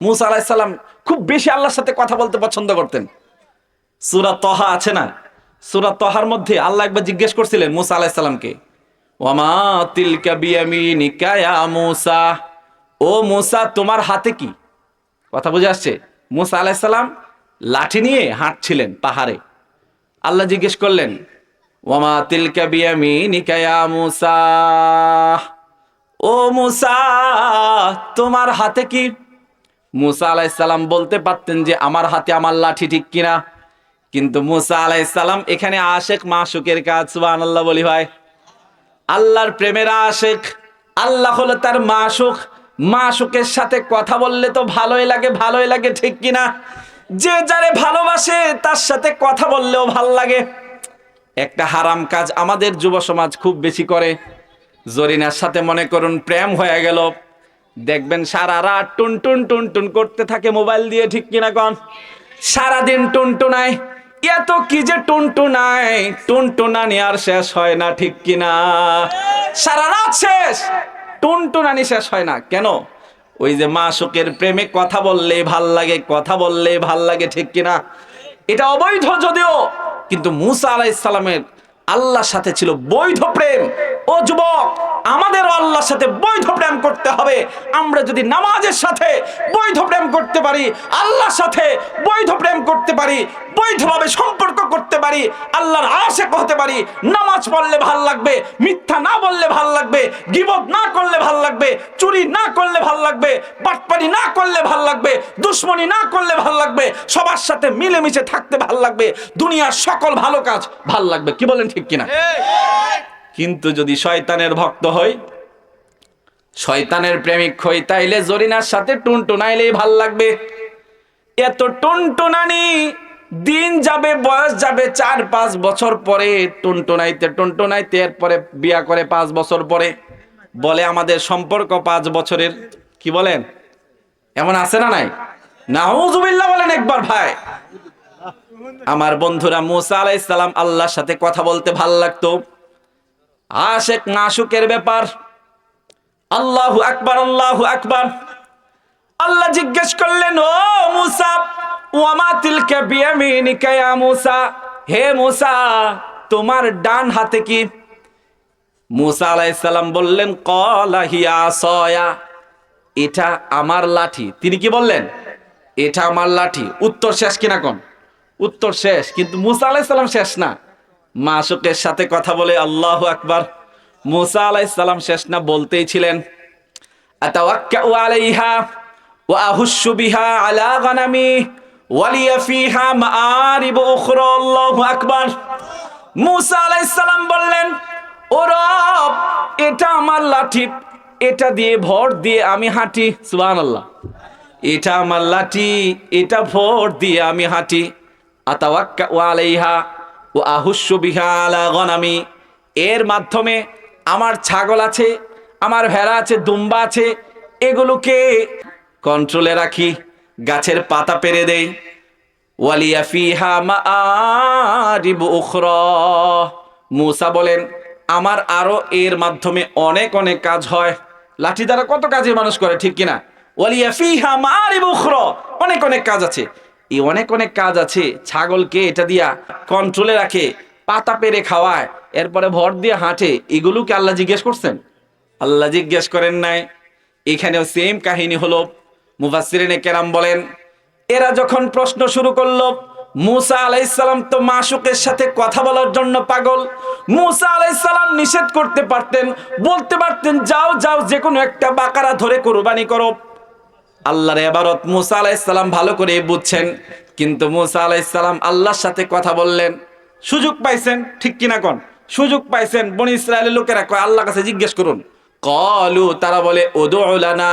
মুসা আলাইহিস সালাম খুব বেশি আল্লাহর সাথে কথা বলতে পছন্দ করতেন। সূরা তহা আছে না, সূরা তহার মধ্যে আল্লাহ একবার জিজ্ঞেস করছিলেন মুসা আলাইহিস সালামকে, ওয়ামা তিলকা বিয়ামিনিকা ইয়া মুসা, ও মুসা তোমার হাতে কি? কথা বুঝে আসছে? মুসা আলাইহিস সালাম লাঠি নিয়ে হাঁটছিলেন পাহাড়ে। আল্লাহ জিজ্ঞেস করলেন, ওয়ামা তিলকা বিয়ামিনিকা ইয়া মুসা, ও মুসা তোমার হাতে কি? মুসা আলাইহিস সালাম বলতে পারতেন যে আমার হাতে আমার লাঠি, ঠিক কিনা? কিন্তু মুসা আলাইহিস সালাম এখানে আশেক মাশুকের কাজ, সুবহানাল্লাহ বলি ভাই। আল্লাহর প্রেমের আশেক, আল্লাহ হলো তার মাশুক। মাশুকের সাথে কথা বললে তো ভালোই লাগে, ভালোই লাগে, ঠিক কিনা? যে যারে ভালোবাসে তার সাথে কথা বললেও ভাল লাগে। একটা হারাম কাজ আমাদের যুব সমাজ খুব বেশি করে। জরিনার সাথে মনে করুন প্রেম হয়ে গেল, দেখবেন সারা রাত টুনটুন টুনটুন করতে থাকে মোবাইল দিয়ে, ঠিক কিনা কন? সারাদিন টুনটুনায়, এত কি যে টুনটুনায়, টুনটুনানি আর শেষ হয় না, ঠিক কিনা? সারা রাত শেষ, টুনটুনানি শেষ হয় না। কেন? ওই যে মাশুকের প্রেমে কথা বললে ভাল লাগে, কথা বললে ভাল লাগে, ঠিক কিনা? এটা অবৈধ যদিও, কিন্তু মুসা আলাইহিস সালামের আল্লাহর সাথে ছিল বৈধ প্রেম। ও যুবক, আমাদেরও আল্লাহর সাথে বৈধ প্রেম করতে হবে। আমরা যদি নামাজের সাথে বৈধ প্রেম করতে পারি, আল্লাহর সাথে বৈধ প্রেম করতে পারি, বৈধভাবে সম্পর্ক করতে পারি, আল্লাহর আশিক হতে পারি, নামাজ পড়লে ভাল লাগবে, মিথ্যা না বললে ভাল লাগবে, গীবত না করলে ভাল লাগবে, চুরি না করলে ভাল লাগবে, বাটপারি না করলে ভাল লাগবে, দুশ্মনী না করলে ভাল লাগবে, সবার সাথে মিলেমিশে থাকতে ভাল লাগবে, দুনিয়ার সকল ভালো কাজ ভাল লাগবে। কি বলেন, ঠিক কিনা? কিন্তু যদি শয়তানের ভক্ত হই, শয়তানের প্রেমিক হই, তাইলে জরিনার সাথে টুনটুনাইলেই ভাল লাগবে। এত টুনটুনানি দিন যাবে, বয়স যাবে 4-5 বছর পরে, টুনটুনাইতে টুনটুনাইতে এরপরে বিয়া করে 5 বছর পরে বলে আমাদের সম্পর্ক 5 বছরের। কি বলেন? এমন আছে না নাই? নাউজুবিল্লাহ বলেন একবার ভাই। আমার বন্ধুরা, মুসা আলাইহিস সালাম আল্লাহর সাথে কথা বলতে ভাল লাগতো। আশেক মাশুকের ব্যাপার। আল্লাহু আকবার, আল্লাহু আকবার। আল্লাহ জিজ্ঞেস করলেন, ও মুসা, ওয়ামা তিলকা বিয়ামিনিকা ইয়া মুসা, হে মুসা তোমার ডান হাতে কি? মুসা আলাইহিস সালাম বললেন, ক্বালা হিয়া আসায়া, এটা আমার লাঠি। তিনি কি বললেন? এটা আমার লাঠি। উত্তর শেষ কিনা কোন? উত্তর শেষ, কিন্তু মুসা আলাইহিস সালাম শেষ না। মাশুকের সাথে কথা বলে, আল্লাহু আকবার, মুসা আলাইহিস সালাম শেষ না, বলতেই ছিলেন, আতাওয়াক্কাউ আলাইহা ওয়া আহুশু বিহা আলা গানামি ওয়ালিয়া ফিহা মাআরিব উখরা। আল্লাহু আকবার। মুসা আলাইহিস সালাম বললেন, ও রব, এটা আমার লাঠি, এটা দিয়ে ভর দিয়ে আমি হাঁটি। সুবহানাল্লাহ। এটা আমার লাঠি, এটা ভর দিয়ে আমি হাঁটি। আতাওয়াক্কাউ আলাইহা ওয়া আহুশু বিহা আলা গানামি, এর মাধ্যমে আমার ছাগল আছে, আমার ভেড়া আছে, দুম্বা আছে, এগুলোকে কন্ট্রোলে রাখি, গাছের পাতা পেরে দেই। ওয়ালিয়া ফিহা মাআরিব উখরা। মুসা বলেন, আমার আরো এর মাধ্যমে অনেক অনেক কাজ হয়। লাঠি দ্বারা কত কাজে মানুষ করে, ঠিক কিনা? ওয়ালিয়া ফিহা মাআরিব উখরা, অনেক অনেক কাজ আছে। এই অনেক অনেক কাজ আছে। ছাগলকে এটা দিয়া কন্ট্রোলে রাখে, পাতা পেরে খাওয়ায়, এরপরে ভর দিয়ে হাঁটে। এগুলোকে আল্লাহ জিজ্ঞেস করছেন? আল্লাহ জিজ্ঞেস করেন নাই। এখানেও সেম কাহিনী হলো। মুফাসসিরিনে কেরাম বলেন, এরা যখন প্রশ্ন শুরু করলো, মুসা আলাইহিস সালাম তো মাশুকের সাথে কথা বলার জন্য পাগল। মুসা আলাইহিস সালাম নিষেধ করতে পারতেন, বলতে পারতেন, যাও যাও, যে কোনো একটা বাকারা ধরে কুরবানি করো। আল্লাহর ইবাদত মুসা আলাইহিস সালাম ভালো করে বুঝছেন, কিন্তু মুসা আলাইহিস সালাম আল্লাহর সাথে কথা বললেন, সুযোগ পাইছেন, ঠিক কিনা কোন? সুযোগ পাইছেন। বনি ইসরায়েলের লোকেরা কয়, আল্লাহর কাছে জিজ্ঞেস করুন। ক্বালু, তারা বলে, উদউ লানা